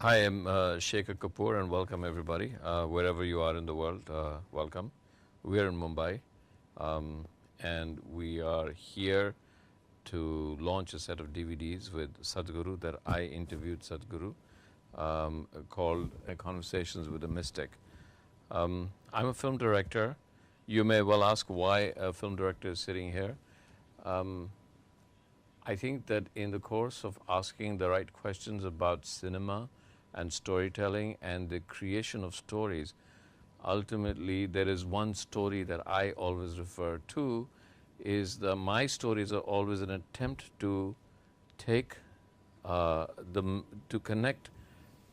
Hi, I'm Shekhar Kapoor and welcome everybody, wherever you are in the world, welcome. We're in Mumbai and we are here to launch a set of DVDs with Sadhguru that I interviewed Sadhguru called Conversations with a Mystic. I'm a film director. You may well ask why a film director is sitting here. I think that in the course of asking the right questions about cinema and storytelling and the creation of stories, ultimately there is one story that I always refer to is that my stories are always an attempt to take to connect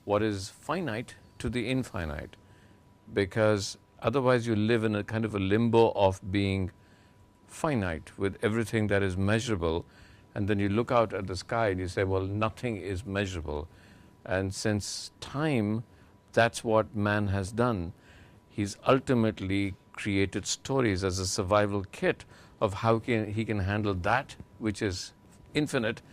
what is finite to the infinite, because otherwise you live in a kind of a limbo of being finite with everything that is measurable, and then you look out at the sky and you say, well, nothing is measurable. And since time, that's what man has done. He's ultimately created stories as a survival kit of how he can handle that which is infinite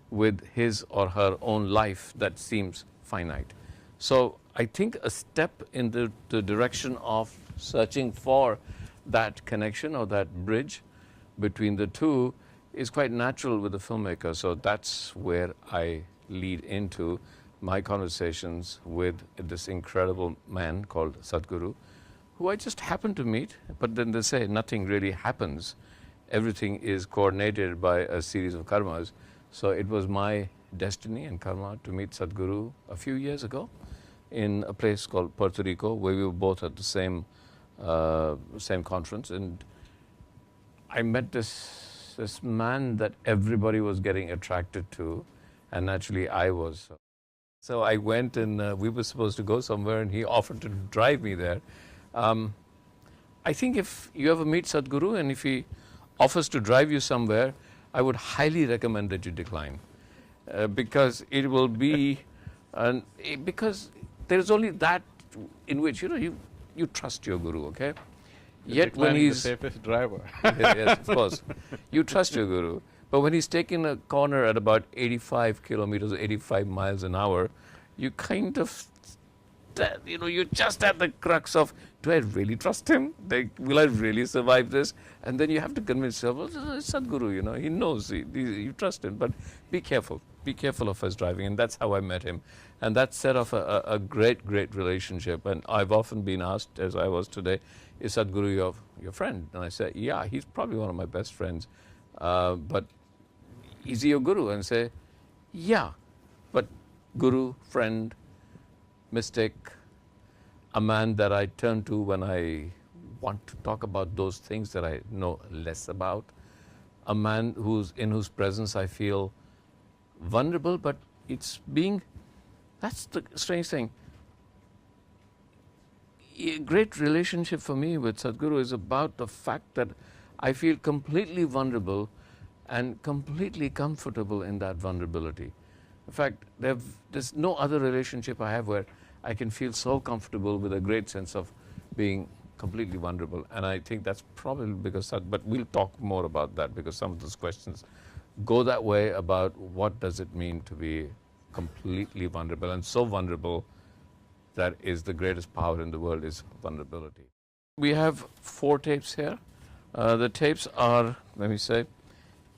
with his or her own life that seems finite. So I think a step in the direction of searching for that connection or that bridge between the two is quite natural with the filmmaker. So that's where I lead into my conversations with this incredible man called Sadhguru, who I just happened to meet, but then they say nothing really happens. Everything is coordinated by a series of karmas. So it was my destiny and karma to meet Sadhguru a few years ago in a place called Puerto Rico, where we were both at the same conference. And I met this man that everybody was getting attracted to, and naturally I was. So I went and we were supposed to go somewhere and he offered to drive me there. I think if you ever meet Sadhguru and if he offers to drive you somewhere, I would highly recommend that you decline, because it will be, because there is only that in which, you trust your Guru, okay? Yet when he's the safest driver. Yes, of course. You trust your Guru. But when he's taking a corner at about 85 kilometers, 85 miles an hour, you kind of, you're just at the crux of, do I really trust him? Will I really survive this? And then you have to convince yourself, well, it's Sadhguru, he knows, you trust him. But be careful. Be careful of his driving. And that's how I met him. And that set off a great, great relationship. And I've often been asked, as I was today, is Sadhguru your friend? And I say, yeah, he's probably one of my best friends. But is he your Guru? And say, yeah, but Guru, friend, mystic, a man that I turn to when I want to talk about those things that I know less about, a man in whose presence I feel vulnerable, but that's the strange thing. A great relationship for me with Sadhguru is about the fact that I feel completely vulnerable and completely comfortable in that vulnerability. In fact, there's no other relationship I have where I can feel so comfortable with a great sense of being completely vulnerable. And I think that's probably because, but we'll talk more about that, because some of those questions go that way about what does it mean to be completely vulnerable, and so vulnerable that is the greatest power in the world is vulnerability. We have 4 tapes here. The tapes are, let me say,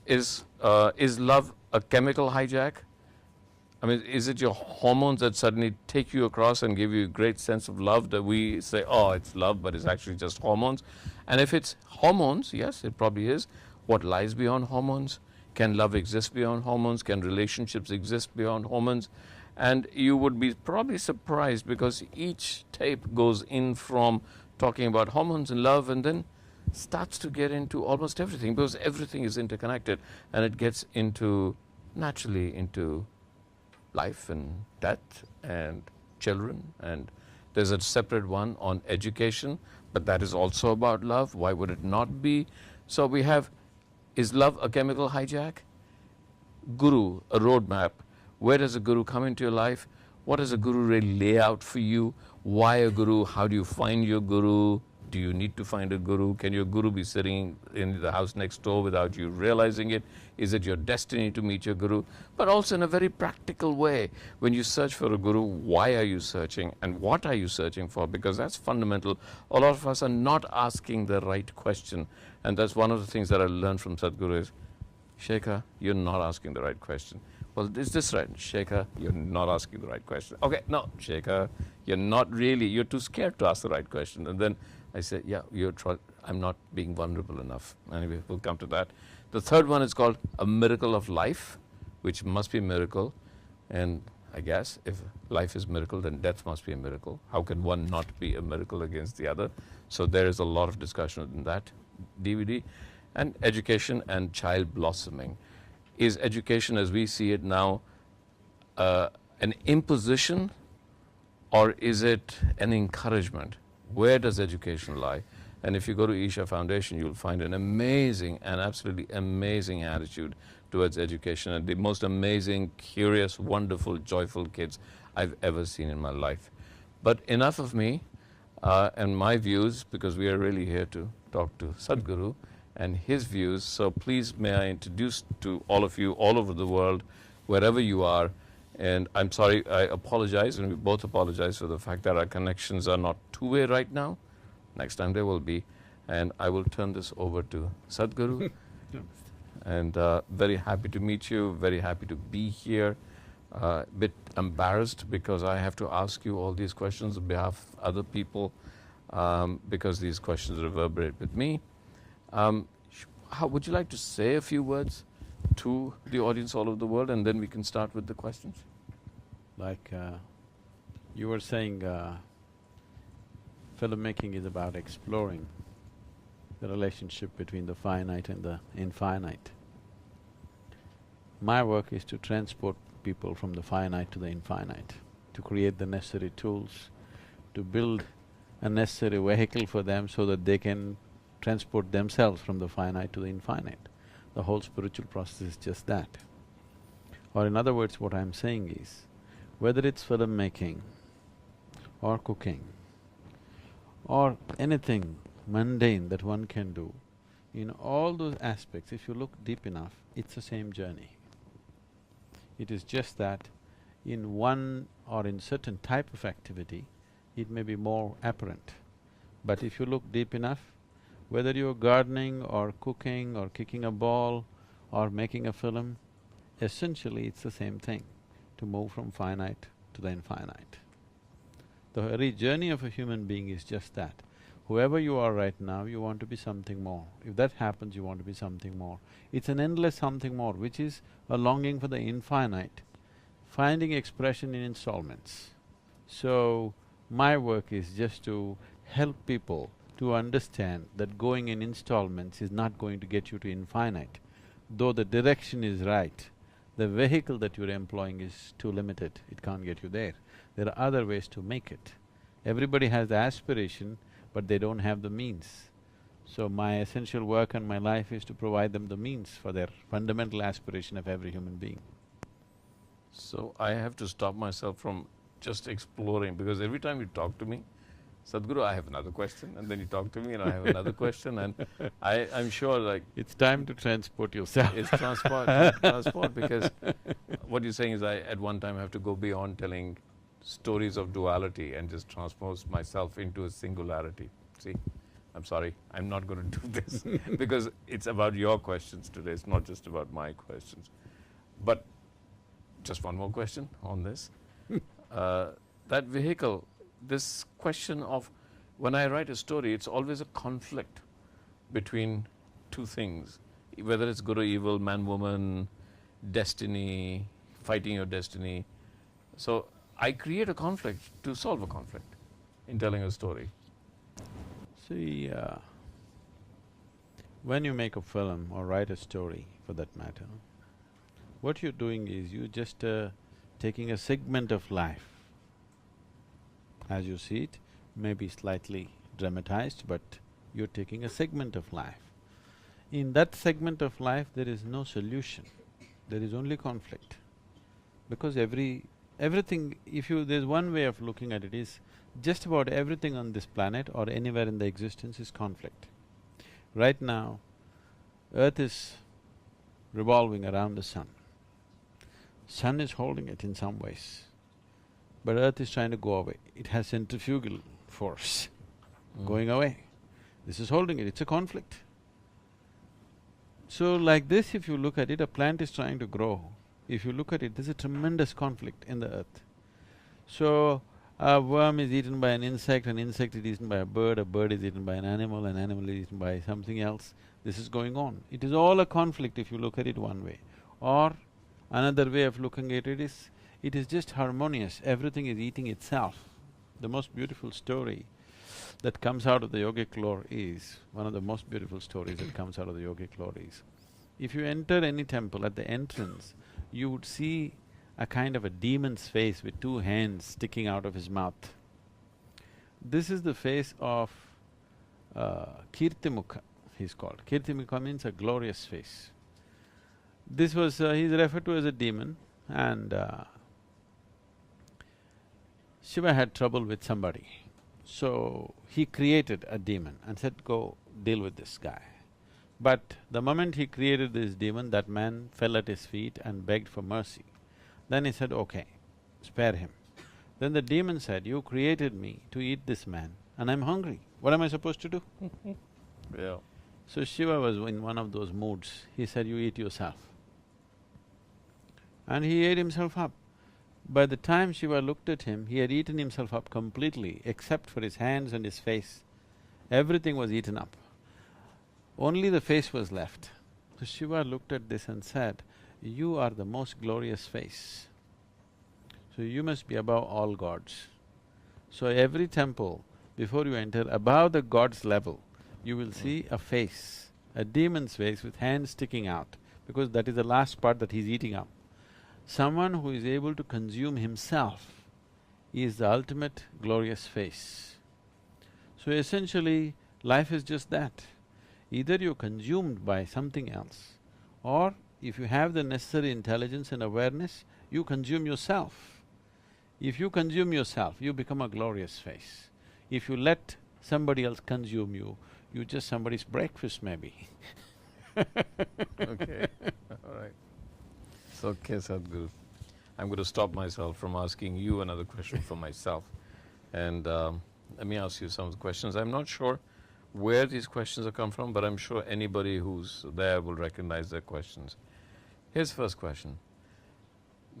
is love a chemical hijack? I mean, is it your hormones that suddenly take you across and give you a great sense of love that we say, oh, it's love, but it's actually just hormones? And if it's hormones, yes, it probably is. What lies beyond hormones? Can love exist beyond hormones? Can relationships exist beyond hormones? And you would be probably surprised, because each tape goes in from talking about hormones and love and then starts to get into almost everything, because everything is interconnected, and it gets naturally into life and death and children. And there's a separate one on education, but that is also about love. Why would it not be? So we have, is love a chemical hijack? Guru, a roadmap. Where does a Guru come into your life? What does a Guru really lay out for you? Why a Guru? How do you find your Guru? Do you need to find a guru? Can your guru be sitting in the house next door without you realizing it? Is it your destiny to meet your guru? But also in a very practical way, when you search for a guru, why are you searching and what are you searching for? Because that's fundamental. A lot of us are not asking the right question. And that's one of the things that I learned from Sadhguru is, Shekhar, you're not asking the right question. Well, is this right? Shekhar, you're not asking the right question. Okay, no, Shekhar, you're not really, you're too scared to ask the right question. And then I said, yeah, I'm not being vulnerable enough. Anyway, we'll come to that. The third one is called a miracle of life, which must be a miracle. And I guess if life is a miracle, then death must be a miracle. How can one not be a miracle against the other? So there is a lot of discussion in that DVD. And education and child blossoming. Is education as we see it now an imposition, or is it an encouragement? Where does education lie? And if you go to Isha Foundation, you'll find an amazing and absolutely amazing attitude towards education, and the most amazing, curious, wonderful, joyful kids I've ever seen in my life. But enough of me and my views, because we are really here to talk to Sadhguru and his views. So please may I introduce to all of you all over the world, wherever you are. And I'm sorry, I apologize, and we both apologize for the fact that our connections are not two-way right now. Next time they will be. And I will turn this over to Sadhguru. And very happy to meet you, very happy to be here. A bit embarrassed because I have to ask you all these questions on behalf of other people because these questions reverberate with me. How would you like to say a few words to the audience all over the world, and then we can start with the questions? Like you were saying, filmmaking is about exploring the relationship between the finite and the infinite. My work is to transport people from the finite to the infinite, to create the necessary tools, to build a necessary vehicle for them so that they can transport themselves from the finite to the infinite. The whole spiritual process is just that. Or in other words, what I'm saying is, whether it's filmmaking or cooking or anything mundane that one can do, in all those aspects, if you look deep enough, it's the same journey. It is just that in one or in certain type of activity, it may be more apparent. But if you look deep enough, whether you're gardening or cooking or kicking a ball or making a film, essentially it's the same thing, to move from finite to the infinite. The very journey of a human being is just that. Whoever you are right now, you want to be something more. If that happens, you want to be something more. It's an endless something more, which is a longing for the infinite, finding expression in installments. So, my work is just to help people to understand that going in installments is not going to get you to infinite. Though the direction is right, the vehicle that you're employing is too limited, it can't get you there. There are other ways to make it. Everybody has the aspiration, but they don't have the means. So my essential work and my life is to provide them the means for their fundamental aspiration of every human being. So I have to stop myself from just exploring, because every time you talk to me, Sadhguru, I have another question, and then you talk to me and I have another question, and I'm sure like… It's time to transport yourself. It's transport, because what you're saying is I at one time have to go beyond telling stories of duality and just transpose myself into a singularity. See, I'm sorry, I'm not going to do this because it's about your questions today, it's not just about my questions. But just one more question on this. That vehicle, this question of, when I write a story, it's always a conflict between two things, whether it's good or evil, man, woman, destiny, fighting your destiny. So I create a conflict to solve a conflict in telling a story. See, when you make a film or write a story for that matter, what you're doing is you're just taking a segment of life as you see it, maybe slightly dramatized, but you're taking a segment of life. In that segment of life, there is no solution, there is only conflict. Because every everything, there's one way of looking at it is, just about everything on this planet or anywhere in the existence is conflict. Right now, Earth is revolving around the sun. Sun is holding it in some ways, but Earth is trying to go away. It has centrifugal force going away. This is holding it, it's a conflict. So like this, if you look at it, a plant is trying to grow. If you look at it, there's a tremendous conflict in the earth. So, a worm is eaten by an insect is eaten by a bird is eaten by an animal is eaten by something else. This is going on. It is all a conflict if you look at it one way. Or another way of looking at it is just harmonious, everything is eating itself. The most beautiful story that comes out of the yogic lore is, one of the most beautiful stories that comes out of the yogic lore is, if you enter any temple, at the entrance, you would see a kind of a demon's face with two hands sticking out of his mouth. This is the face of Kirtimukha, he's called. Kirtimukha means a glorious face. This was… he's referred to as a demon, and Shiva had trouble with somebody. So, he created a demon and said, go deal with this guy. But the moment he created this demon, that man fell at his feet and begged for mercy. Then he said, okay, spare him. Then the demon said, you created me to eat this man and I'm hungry, what am I supposed to do? Yeah. So Shiva was in one of those moods, he said, you eat yourself. And he ate himself up. By the time Shiva looked at him, he had eaten himself up completely, except for his hands and his face. Everything was eaten up. Only the face was left. So Shiva looked at this and said, you are the most glorious face. So you must be above all gods. So every temple, before you enter, above the god's level, you will see a face, a demon's face with hands sticking out, because that is the last part that he's eating up. Someone who is able to consume himself is the ultimate glorious face. So essentially, life is just that. Either you're consumed by something else, or if you have the necessary intelligence and awareness, you consume yourself. If you consume yourself, you become a glorious face. If you let somebody else consume you, you're just somebody's breakfast maybe. Okay, all right. It's okay, Sadhguru. I'm going to stop myself from asking you another question for myself. And let me ask you some questions. I'm not sure where these questions have come from, but I'm sure anybody who's there will recognize their questions. Here's the first question.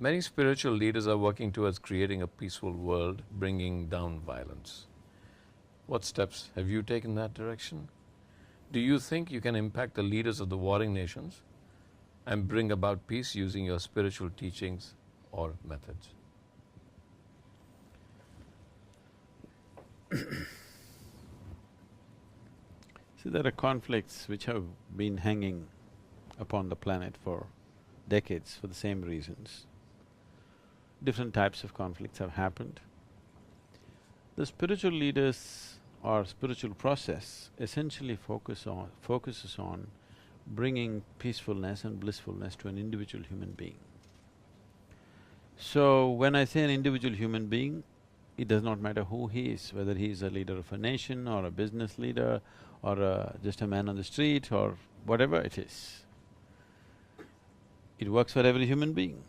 Many spiritual leaders are working towards creating a peaceful world, bringing down violence. What steps have you taken in that direction? Do you think you can impact the leaders of the warring nations and bring about peace using your spiritual teachings or methods? See, there are conflicts which have been hanging upon the planet for decades for the same reasons. Different types of conflicts have happened. The spiritual leaders or spiritual process essentially focuses on bringing peacefulness and blissfulness to an individual human being. So, when I say an individual human being, it does not matter who he is, whether he is a leader of a nation or a business leader or just a man on the street or whatever it is. It works for every human being.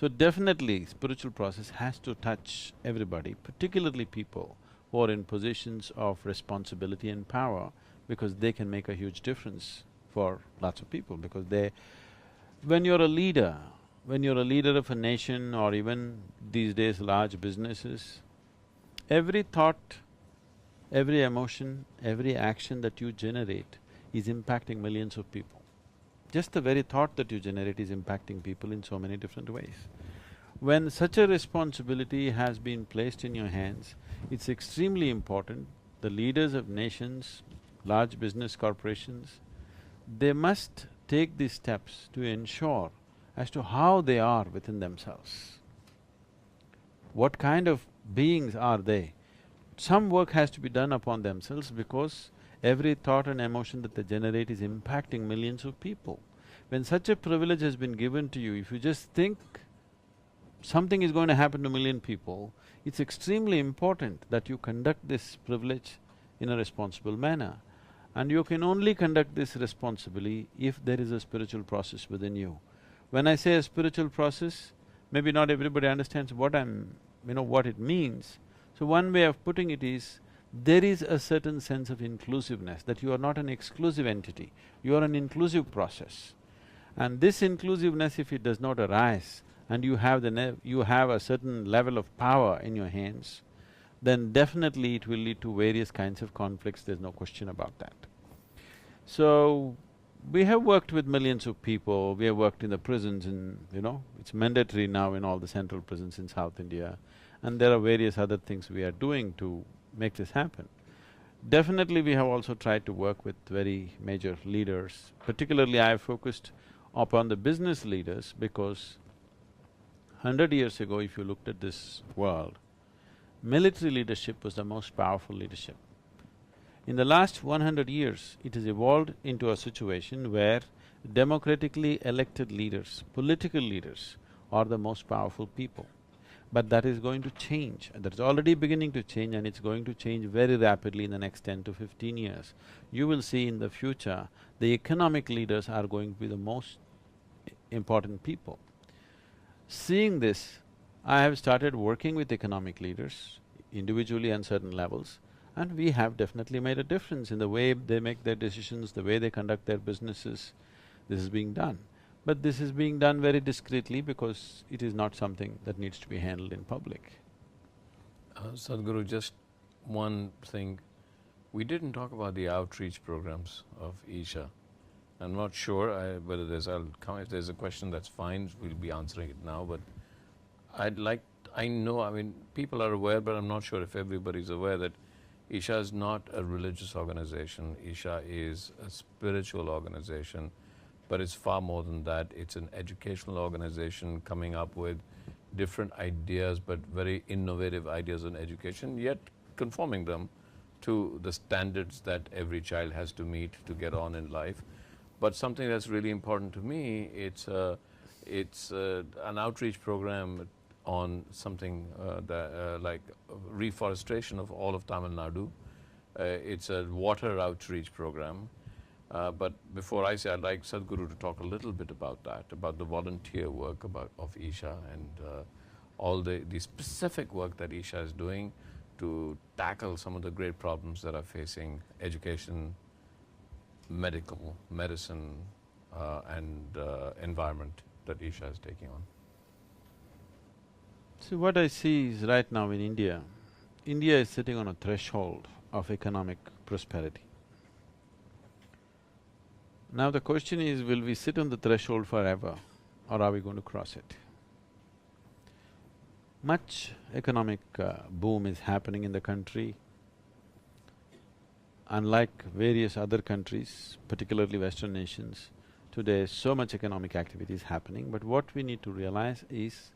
So definitely, spiritual process has to touch everybody, particularly people who are in positions of responsibility and power, because they can make a huge difference for lots of people, because when you're a leader of a nation or even these days large businesses, every thought, every emotion, every action that you generate is impacting millions of people. Just the very thought that you generate is impacting people in so many different ways. When such a responsibility has been placed in your hands, it's extremely important, the leaders of nations, large business corporations, they must take these steps to ensure as to how they are within themselves. What kind of beings are they? Some work has to be done upon themselves, because every thought and emotion that they generate is impacting millions of people. When such a privilege has been given to you, if you just think something is going to happen to million people, it's extremely important that you conduct this privilege in a responsible manner. And you can only conduct this responsibly if there is a spiritual process within you. When I say a spiritual process, maybe not everybody understands what what it means. So one way of putting it is, there is a certain sense of inclusiveness, that you are not an exclusive entity, you are an inclusive process. And this inclusiveness, if it does not arise, and you have a certain level of power in your hands, then definitely it will lead to various kinds of conflicts, there's no question about that. So, we have worked with millions of people, we have worked in the prisons it's mandatory now in all the central prisons in South India, and there are various other things we are doing to make this happen. Definitely we have also tried to work with very major leaders, particularly I have focused upon the business leaders because 100 years ago, if you looked at this world, military leadership was the most powerful leadership. In the last 100 years, it has evolved into a situation where democratically elected leaders, political leaders are the most powerful people. But that is going to change, and that's already beginning to change, and it's going to change very rapidly in the next 10 to 15 years. You will see in the future, the economic leaders are going to be the most important people. Seeing this, I have started working with economic leaders, individually on certain levels, and we have definitely made a difference in the way they make their decisions, the way they conduct their businesses. This is being done. But this is being done very discreetly because it is not something that needs to be handled in public. Sadhguru, just one thing, we didn't talk about the outreach programs of Isha. I'm not sure whether if there's a question, that's fine, we'll be answering it now, but people are aware, but I'm not sure if everybody's aware that Isha is not a religious organization, Isha is a spiritual organization, but it's far more than that. It's an educational organization coming up with different ideas, but very innovative ideas on education, yet conforming them to the standards that every child has to meet to get on in life. But something that's really important to me, it's an outreach program on something like reforestation of all of Tamil Nadu. It's a water outreach program. But before I say, I'd like Sadhguru to talk a little bit about that, about the volunteer work of Isha and all the specific work that Isha is doing to tackle some of the great problems that are facing education, medicine and environment that Isha is taking on. See, what I see is right now in India, India is sitting on a threshold of economic prosperity. Now the question is, will we sit on the threshold forever or are we going to cross it? Much economic boom is happening in the country. Unlike various other countries, particularly Western nations, today so much economic activity is happening, but what we need to realize is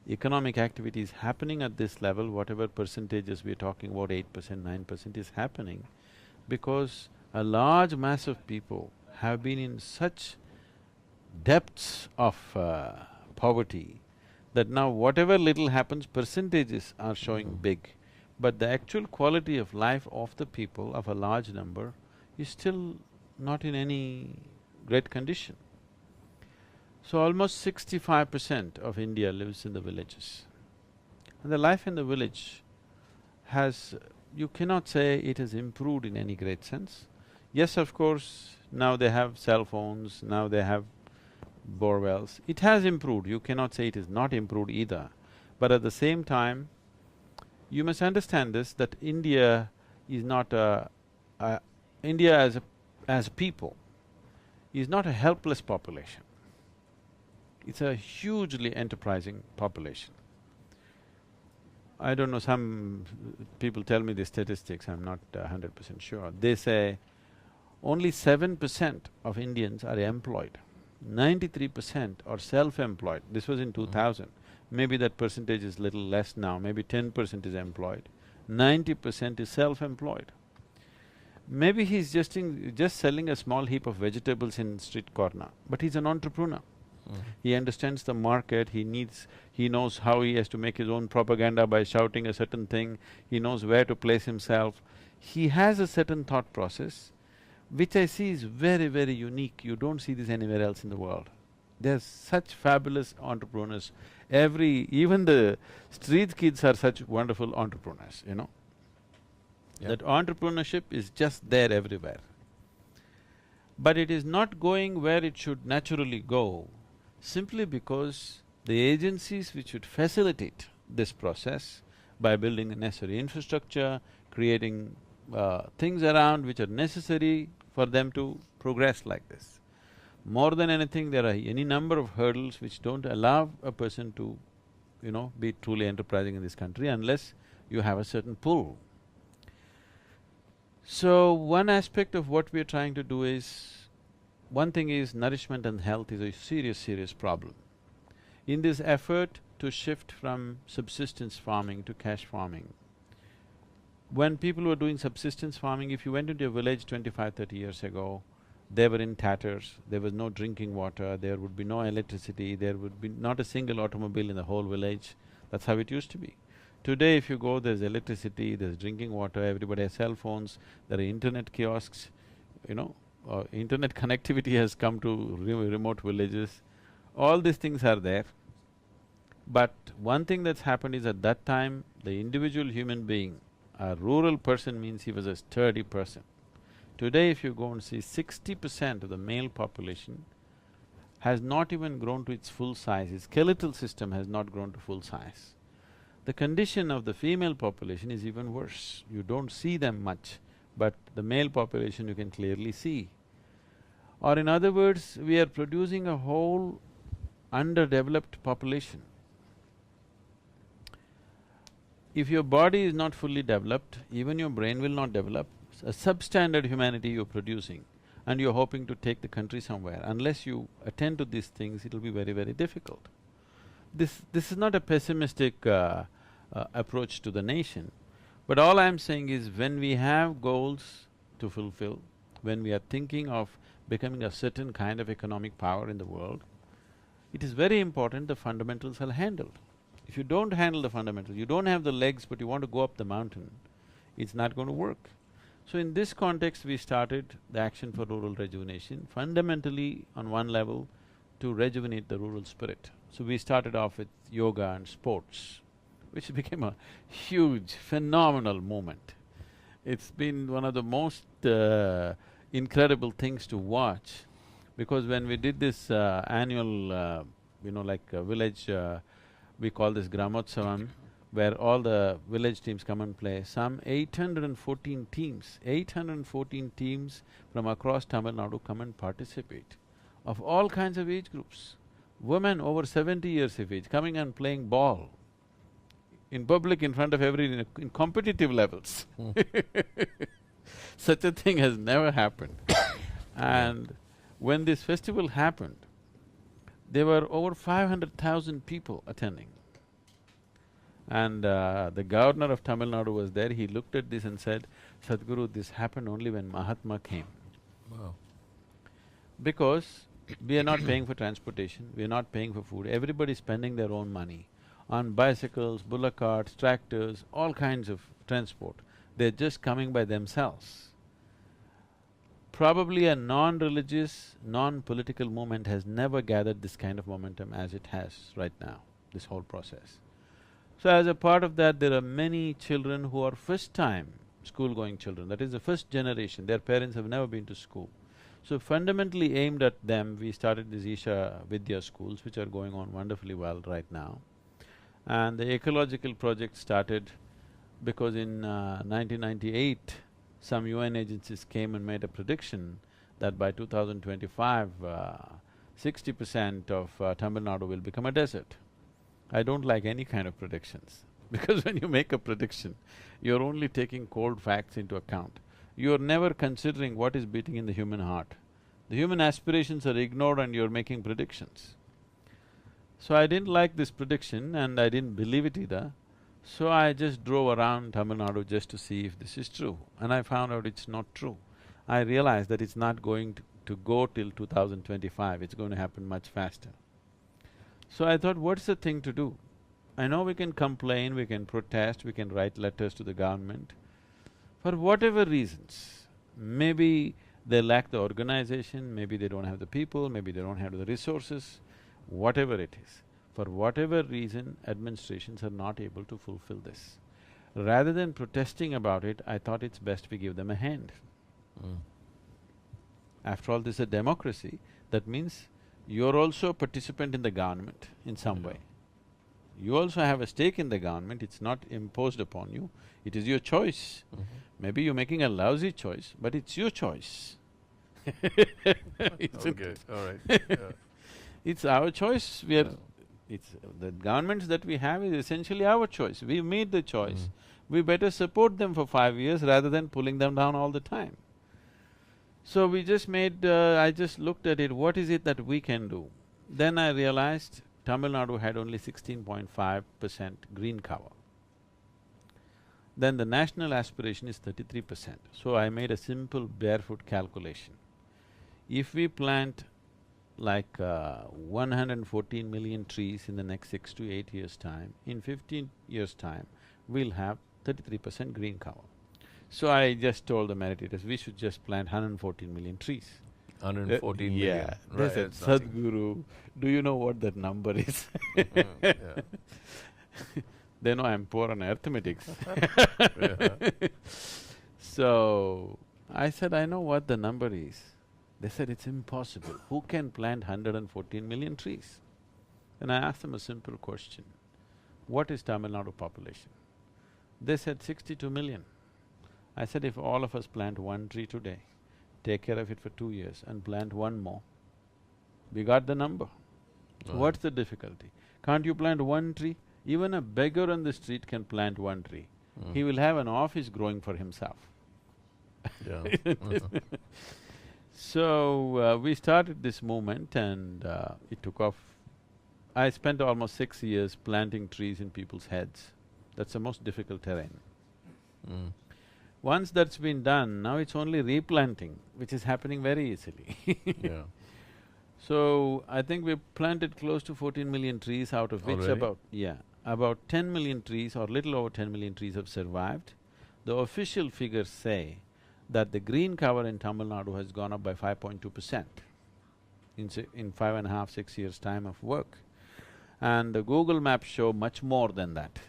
economic activity is happening at this level, whatever percentages we're talking about, 8%, 9% is happening because a large mass of people have been in such depths of poverty that now whatever little happens, percentages are showing big. But the actual quality of life of the people, of a large number, is still not in any great condition. So almost 65% of India lives in the villages. And the life in the village you cannot say it has improved in any great sense. Yes, of course, now they have cell phones, now they have bore wells. It has improved, you cannot say it is not improved either. But at the same time, you must understand this, that India is not India as a people is not a helpless population. It's a hugely enterprising population. I don't know, some people tell me the statistics, I'm not 100% sure. They say only 7% of Indians are employed, 93% are self-employed. This was in 2000. Maybe that percentage is little less now, maybe 10% is employed, 90% is self-employed. Maybe he's just selling a small heap of vegetables in street corner, but he's an entrepreneur. He understands the market, he knows how he has to make his own propaganda by shouting a certain thing, he knows where to place himself. He has a certain thought process, which I see is very, very unique. You don't see this anywhere else in the world. There's such fabulous entrepreneurs. Even the street kids are such wonderful entrepreneurs, you know. Yeah. That entrepreneurship is just there everywhere. But it is not going where it should naturally go, simply because the agencies which should facilitate this process by building the necessary infrastructure, creating things around which are necessary for them to progress like this. More than anything, there are any number of hurdles which don't allow a person to, you know, be truly enterprising in this country unless you have a certain pull. So, one aspect of what we are trying to do is, one thing is nourishment and health is a serious problem. In this effort to shift from subsistence farming to cash farming, when people were doing subsistence farming, if you went into a village 25–30 years ago, they were in tatters, there was no drinking water, there would be no electricity, there would be not a single automobile in the whole village. That's how it used to be. Today if you go, there's electricity, there's drinking water, everybody has cell phones, there are internet kiosks, you know, internet connectivity has come to remote villages. All these things are there. But one thing that's happened is at that time, the individual human being, a rural person means he was a sturdy person. Today if you go and see, 60% of the male population has not even grown to its full size, his skeletal system has not grown to full size. The condition of the female population is even worse. You don't see them much, but the male population you can clearly see. Or in other words, we are producing a whole underdeveloped population. If your body is not fully developed, even your brain will not develop. A substandard humanity you're producing, and you're hoping to take the country somewhere. Unless you attend to these things, it'll be very, very difficult. This is not a pessimistic approach to the nation, but all I'm saying is when we have goals to fulfill, when we are thinking of becoming a certain kind of economic power in the world, it is very important the fundamentals are handled. If you don't handle the fundamentals, you don't have the legs but you want to go up the mountain, it's not going to work. So in this context, we started the Action for Rural Rejuvenation, fundamentally on one level to rejuvenate the rural spirit. So we started off with yoga and sports, which became a huge, phenomenal movement. It's been one of the most incredible things to watch, because when we did this annual, village, we call this Gramotsavam, where all the village teams come and play, some 814 teams from across Tamil Nadu come and participate, of all kinds of age groups. Women over 70 years of age coming and playing ball in public in front of in competitive levels. Such a thing has never happened. And when this festival happened, there were over 500,000 people attending. And the governor of Tamil Nadu was there, he looked at this and said, "Sadhguru, this happened only when Mahatma came." Wow. Because we are not paying for transportation, we are not paying for food, everybody is spending their own money on bicycles, bullock carts, tractors, all kinds of transport. They're just coming by themselves. Probably a non-religious, non-political movement has never gathered this kind of momentum as it has right now, this whole process. So as a part of that, there are many children who are first-time school-going children, that is the first generation, their parents have never been to school. So fundamentally aimed at them, we started these Isha Vidya schools, which are going on wonderfully well right now. And the ecological project started because in 1998, some UN agencies came and made a prediction that by 2025, 60% of Tamil Nadu will become a desert. I don't like any kind of predictions, because when you make a prediction, you're only taking cold facts into account. You're never considering what is beating in the human heart. The human aspirations are ignored and you're making predictions. So I didn't like this prediction and I didn't believe it either. So I just drove around Tamil Nadu just to see if this is true, and I found out it's not true. I realized that it's not going to go till 2025, it's going to happen much faster. So I thought, what's the thing to do? I know we can complain, we can protest, we can write letters to the government. For whatever reasons, maybe they lack the organization, maybe they don't have the people, maybe they don't have the resources, whatever it is. For whatever reason, administrations are not able to fulfill this. Rather than protesting about it, I thought it's best we give them a hand. Mm. After all, this is a democracy, that means you're also a participant in the government in some way. You also have a stake in the government, it's not imposed upon you, it is your choice. Maybe you're making a lousy choice, but it's your choice. Okay, all right. Yeah. It's our choice, it's… the governments that we have is essentially our choice, we made the choice. We better support them for 5 years rather than pulling them down all the time. So we just made… I just looked at it, what is it that we can do? Then I realized Tamil Nadu had only 16.5% green cover. Then the national aspiration is 33%. So I made a simple barefoot calculation. If we plant like 114 million trees in the next 6 to 8 years' time, in 15 years' time, we'll have 33% green cover. So I just told the meditators, we should just plant 114 million trees. 114 million. Yeah, Right, they said, that's nothing. Sadhguru, do you know what that number is? Yeah. They know I'm poor on arithmetics. Yeah. So, I said, I know what the number is. They said, it's impossible. Who can plant 114 million trees? Then I asked them a simple question. What is Tamil Nadu population? They said 62 million. I said, if all of us plant one tree today, take care of it for 2 years and plant one more, we got the number. What's the difficulty? Can't you plant one tree? Even a beggar on the street can plant one tree. He will have an office growing for himself. Yeah. So, we started this movement and it took off. I spent almost 6 years planting trees in people's heads. That's the most difficult terrain. Once that's been done, now it's only replanting, which is happening very easily. Yeah. So, I think we've planted close to 14 million trees, out of which Already? about 10 million trees or little over 10 million trees have survived. The official figures say that the green cover in Tamil Nadu has gone up by 5.2% in 5.5, 6 years' time of work. And the Google Maps show much more than that.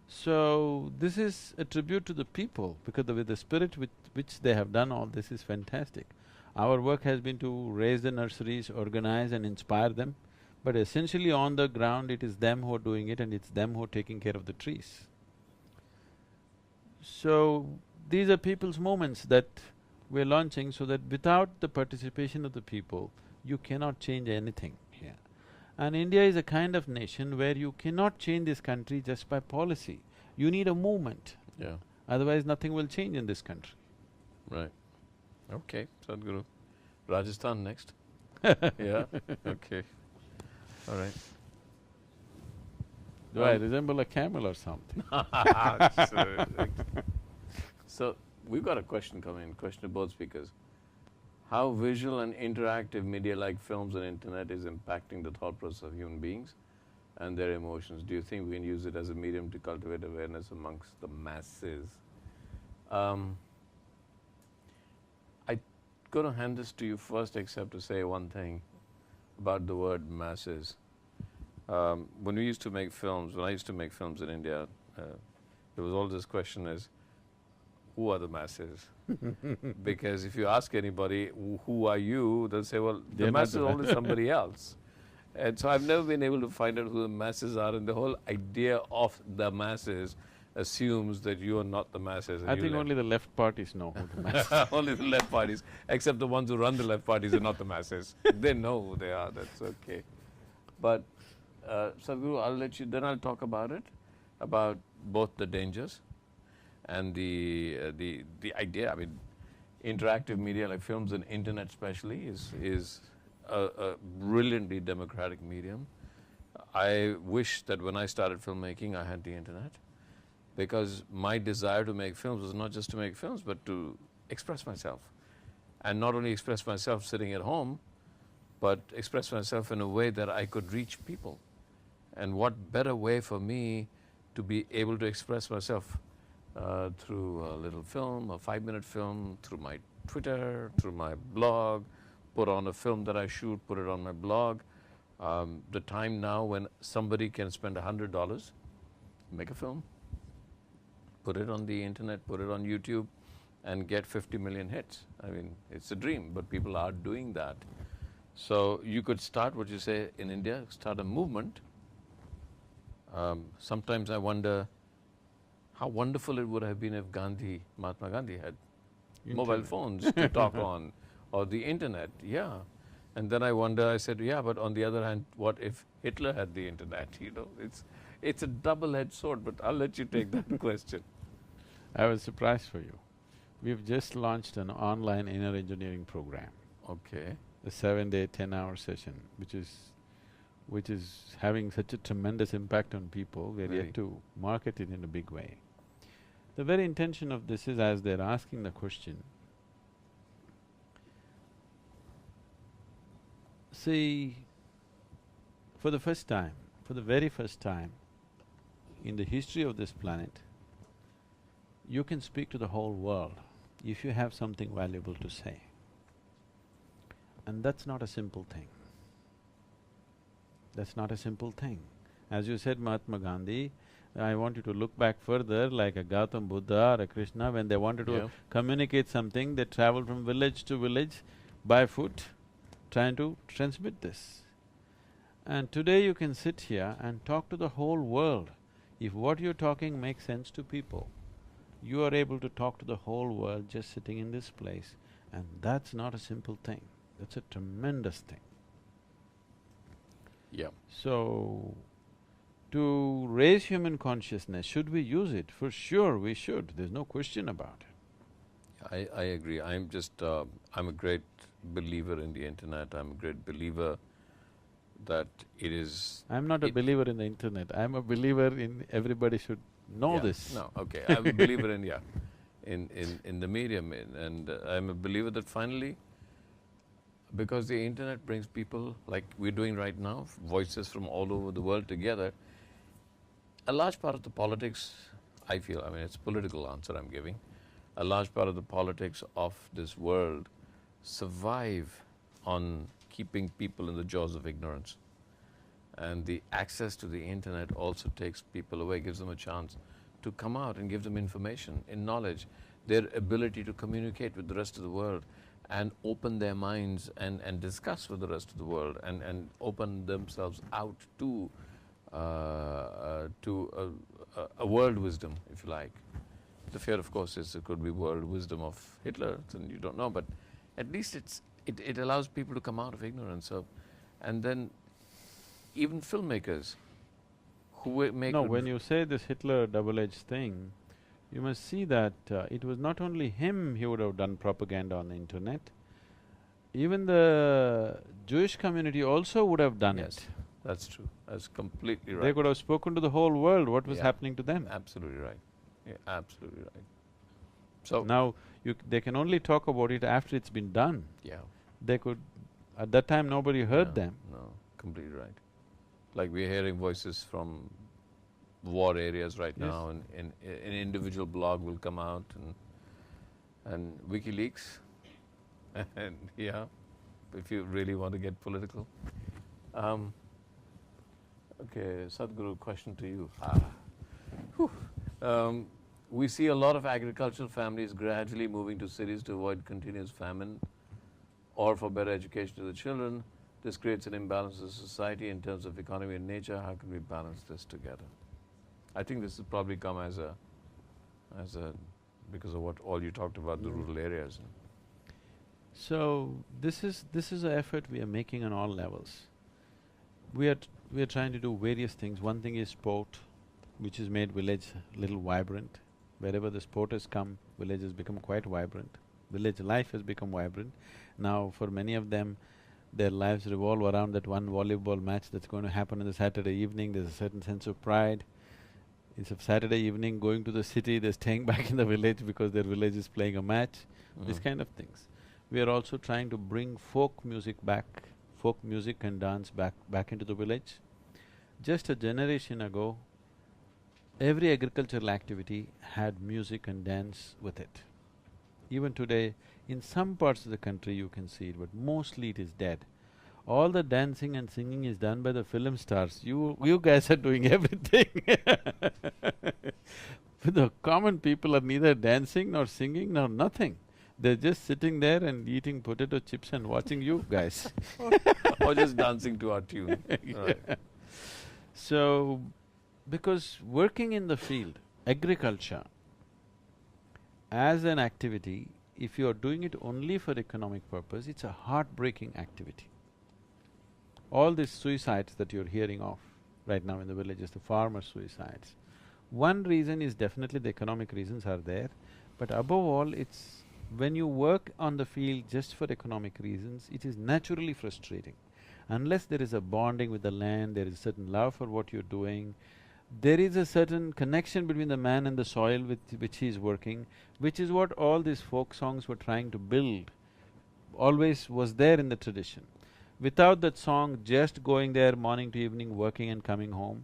So, this is a tribute to the people, because with the spirit with which they have done all this is fantastic. Our work has been to raise the nurseries, organize and inspire them, but essentially on the ground it is them who are doing it and it's them who are taking care of the trees. So, these are people's movements that we're launching, so that without the participation of the people, you cannot change anything here. And India is a kind of nation where you cannot change this country just by policy. You need a movement. Yeah. Otherwise nothing will change in this country. Right. Okay, Sadhguru. Rajasthan next. Yeah, okay. All right. Do I resemble a camel or something? So, we've got a question coming in, question to both speakers. How visual and interactive media like films and internet is impacting the thought process of human beings and their emotions? Do you think we can use it as a medium to cultivate awareness amongst the masses? I'm gonna hand this to you first, except to say one thing about the word masses. When we used to make films, when I used to make films in India, there was always this question is, who are the masses? Because if you ask anybody, who are you, they'll say, well, the masses are only somebody else. And so I've never been able to find out who the masses are, and the whole idea of the masses assumes that you are not the masses. I think only the left parties know who the masses are. Only the left parties, except the ones who run the left parties are not the masses. They know who they are, that's okay. But Sadhguru, I'll let you, then I'll talk about it, about both the dangers and the idea. I mean, interactive media like films and internet especially is a brilliantly democratic medium. I wish that when I started filmmaking I had the internet, because my desire to make films was not just to make films but to express myself. And not only express myself sitting at home, but express myself in a way that I could reach people. And what better way for me to be able to express myself through a little film, a 5-minute film, through my Twitter, through my blog, put on a film that I shoot, put it on my blog. The time now when somebody can spend $100, make a film, put it on the internet, put it on YouTube, and get 50 million hits. I mean, it's a dream, but people are doing that. So you could start, what you say in India, start a movement. Sometimes I wonder how wonderful it would have been if Mahatma Gandhi had mobile phones to talk on, or the internet, yeah. And then I wonder, I said, yeah, but on the other hand, what if Hitler had the internet, you know? It's a double-edged sword, but I'll let you take that question. I was surprised for you. We've just launched an online inner engineering program. Okay. A 7-day, 10-hour session, which is having such a tremendous impact on people, we're Really? yet to market it in a big way. The very intention of this is, as they're asking the question, see, for the very first time in the history of this planet, you can speak to the whole world if you have something valuable to say. And that's not a simple thing. That's not a simple thing. As you said, Mahatma Gandhi, I want you to look back further, like a Gautam Buddha or a Krishna, when they wanted to communicate something, they traveled from village to village by foot, trying to transmit this. And today you can sit here and talk to the whole world. If what you're talking makes sense to people, you are able to talk to the whole world just sitting in this place, and that's not a simple thing, that's a tremendous thing. Yeah. So, to raise human consciousness, should we use it? For sure we should, there's no question about it. I agree. I'm a great believer in the internet. I'm a great believer that it is… I'm not a believer in the internet, I'm a believer in everybody should know this. No, okay. I'm a believer in, in the medium, and I'm a believer that finally, because the internet brings people, like we're doing right now, voices from all over the world together, a large part of the politics, I feel, I mean, it's a political answer I'm giving, a large part of the politics of this world survive on keeping people in the jaws of ignorance. And the access to the internet also takes people away, gives them a chance to come out and give them information, in knowledge, their ability to communicate with the rest of the world and open their minds and discuss with the rest of the world and open themselves out to a world wisdom, if you like. The fear, of course, is it could be world wisdom of Hitler, and you don't know, but at least it allows people to come out of ignorance. And then even filmmakers who make… No, when you say this Hitler double-edged thing, you must see that it was not only him he would have done propaganda on the internet, even the Jewish community also would have done it. That's true. That's completely right. They could have spoken to the whole world what was happening to them. Absolutely right. Yeah, absolutely right. So… Now, they can only talk about it after it's been done. Yeah. They could… at that time nobody heard them. No, completely right. Like we're hearing voices from war areas right now, and an individual blog will come out and WikiLeaks, and if you really want to get political. Okay, Sadhguru, question to you. We see a lot of agricultural families gradually moving to cities to avoid continuous famine or for better education to the children. This creates an imbalance in society in terms of economy and nature. How can we balance this together? I think this has probably come as a because of what all you talked about, the rural areas. So, this is an effort we are making on all levels. We are trying to do various things. One thing is sport, which has made village a little vibrant. Wherever the sport has come, village has become quite vibrant. Village life has become vibrant. Now, for many of them, their lives revolve around that one volleyball match that's going to happen on the Saturday evening. There's a certain sense of pride. Instead of Saturday evening going to the city, they're staying back in the village because their village is playing a match, these kind of things. We are also trying to bring folk music back folk music and dance back into the village. Just a generation ago, every agricultural activity had music and dance with it. Even today, in some parts of the country you can see it, but mostly it is dead. All the dancing and singing is done by the film stars. You guys are doing everything. The common people are neither dancing nor singing nor nothing. They're just sitting there and eating potato chips and watching you guys. Or just dancing to our tune. Right. So, because working in the field, agriculture, as an activity, if you are doing it only for economic purpose, it's a heartbreaking activity. All these suicides that you're hearing of right now in the villages, the farmer suicides, one reason is definitely the economic reasons are there, but above all, it's when you work on the field just for economic reasons, it is naturally frustrating. Unless there is a bonding with the land, there is a certain love for what you're doing, there is a certain connection between the man and the soil with which he is working, which is what all these folk songs were trying to build, always was there in the tradition. Without that song, just going there morning to evening, working and coming home,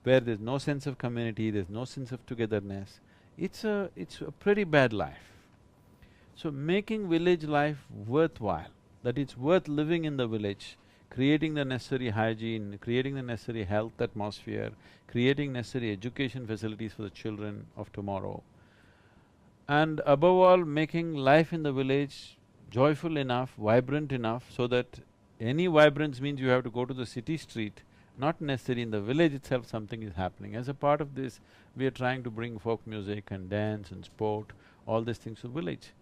where there's no sense of community, there's no sense of togetherness, it's a pretty bad life. So making village life worthwhile, that it's worth living in the village, creating the necessary hygiene, creating the necessary health atmosphere, creating necessary education facilities for the children of tomorrow, and above all, making life in the village joyful enough, vibrant enough, so that any vibrance means you have to go to the city street, not necessarily in the village itself something is happening. As a part of this, we are trying to bring folk music and dance and sport, all these things to village.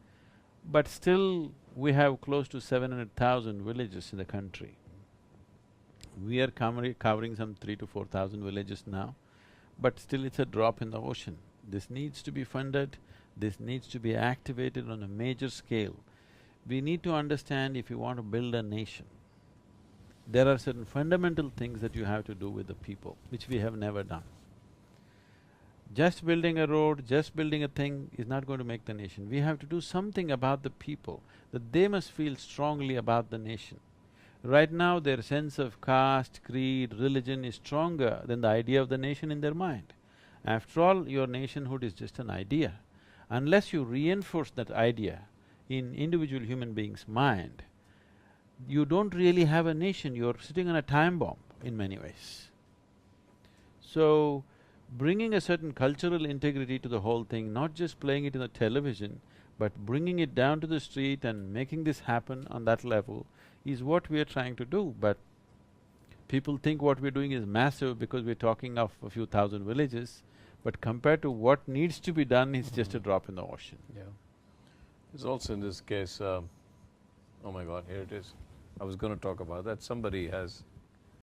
But still, we have close to 700,000 villages in the country. We are covering some 3 to 4,000 villages now, but still it's a drop in the ocean. This needs to be funded, this needs to be activated on a major scale. We need to understand if you want to build a nation, there are certain fundamental things that you have to do with the people, which we have never done. Just building a road, just building a thing is not going to make the nation. We have to do something about the people, that they must feel strongly about the nation. Right now, their sense of caste, creed, religion is stronger than the idea of the nation in their mind. After all, your nationhood is just an idea. Unless you reinforce that idea in individual human being's mind, you don't really have a nation, you're sitting on a time bomb in many ways. So, bringing a certain cultural integrity to the whole thing, not just playing it in the television, but bringing it down to the street and making this happen on that level is what we are trying to do, but people think what we're doing is massive because we're talking of a few thousand villages, but compared to what needs to be done, it's just a drop in the ocean. Yeah. There's also in this case, oh my God, here it is. I was going to talk about that. Somebody has